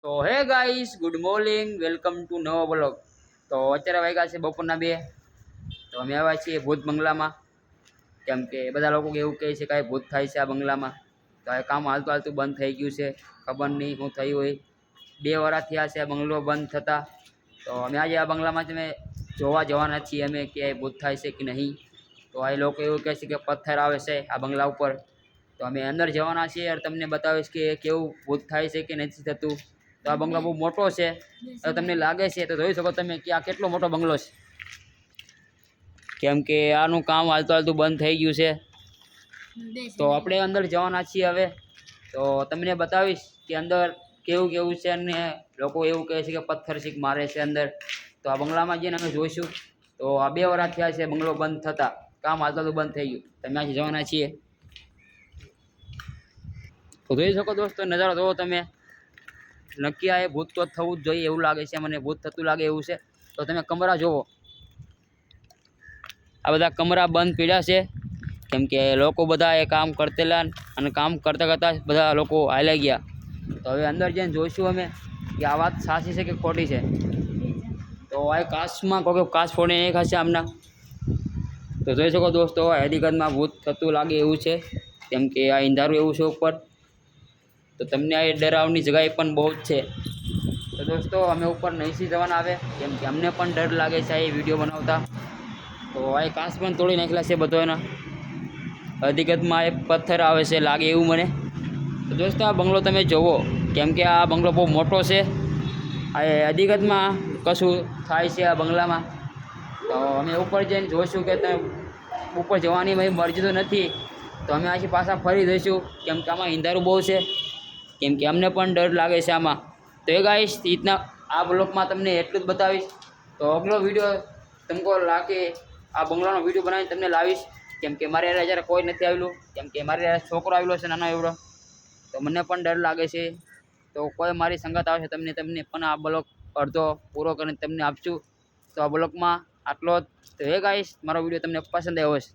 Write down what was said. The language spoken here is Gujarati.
તો હે guys, good morning, welcome to નવો બ્લોગ. તો અત્યારે વાગ્યા છે બપોરના 2. તો અમે આવ્યા છીએ ભૂત બંગલામાં. કેમ કે બધા લોકો એવું કહે છે કે ભૂત થાય છે આ બંગલામાં. તો આ કામ હાલતું હાલતું બંધ થઈ ગયું છે. ખબર નહીં શું થયું હોય. 2 વર્ષ થયા છે આ બંગલો બંધ થતા. તો અમે આજે આ બંગલામાં તમે જોવા જવાના છીએ અમે કે ભૂત થાય છે કે નહીં. તો આ લોકો એવું કહે છે કે પથ્થર આવે છે આ બંગલા ઉપર. તો અમે અંદર જવાના છીએ અને તમને બતાવીશ કે કેવું ભૂત થાય છે કે નથી થતું. તો આ બંગલો બહુ મોટો છે. તો તમને લાગે છે તો જોઈ શકો તમે કે આ કેટલો મોટો બંગલો છે. કેમ કે આનું કામ હાલતું હાલતું બંધ થઈ ગયું છે. તો આપણે અંદર જવાના છીએ હવે. તો તમને બતાવીશ કે અંદર કેવું કેવું છે અને લોકો એવું કહે છે કે પથ્થર શીખ મારે છે અંદર. તો આ બંગલામાં જઈને અમે જોઈશું. તો આ 2 વર્ષ થયા છે બંગલો બંધ થતા. કામ હાલતું હાલતું બંધ થઈ ગયું. તમે આજે જવાના છીએ. તો જોઈ શકો દોસ્તો, નજારો જોવો તમે. નક્કી આ ભૂત તો થવું જ જોઈએ એવું લાગે છે મને. ભૂત થતું લાગે એવું છે. તો તમે કમરા જોવો. આ બધા કમરા બંધ પડ્યા છે. કેમ કે લોકો બધા એ કામ કરતેલા અને કામ કરતાં કરતાં બધા લોકો હાલ્યા ગયા. તો હવે અંદર જઈને જોઈશું અમે કે આ વાત સાચી છે કે ખોટી છે. તો આ કાચમાં કોઈ કાચ ફોડીને નહીં ખાશે આમના. તો જોઈ શકો દોસ્તો, હકીકતમાં ભૂત થતું લાગે એવું છે. કેમ કે આ અંધારું એવું છે ઉપર. તો તમને આ ડરાવની જગ્યાએ પણ બહુ જ છે. તો દોસ્તો, અમે ઉપર નહીંથી જવાના આવે કેમ કે અમને પણ ડર લાગે છે આ વિડીયો બનાવતા. તો આ કાચ પણ તોડી નાખેલા છે બધો એના. હકીકતમાં એક પથ્થર આવે છે લાગે એવું મને. તો દોસ્તો, આ બંગલો તમે જુઓ. કેમ કે આ બંગલો બહુ મોટો છે. આ હકીકતમાં કશું થાય છે આ બંગલામાં. તો અમે ઉપર જઈને જોઈશું કે તમે ઉપર જવાની મારી મરજી તો નથી. તો અમે આથી પાછા ફરી જઈશું. કેમ કે આમાં અંધારું બહુ છે. કેમ કે અમને પણ ડર લાગે છે આમાં. તો એ ગાઈશ, રીતના આ બ્લોગમાં તમને એટલું જ બતાવીશ. તો અગલો વિડીયો તમને લાગે આ બંગલાનો વિડીયો બનાવીને તમને લાવીશ. કેમ કે મારે જ્યારે કોઈ નથી આવેલું. કેમ કે મારે છોકરો આવેલો છે નાનો એવડો. તો મને પણ ડર લાગે છે. તો કોઈ મારી સંગાત આવશે તમને પણ આ બ્લોગ અડધો પૂરો કરીને તમને આપશું. તો આ બ્લોગમાં આટલો જ. તો હે ગાઈશ, મારો વિડીયો તમને પસંદ આવ્યો હશે.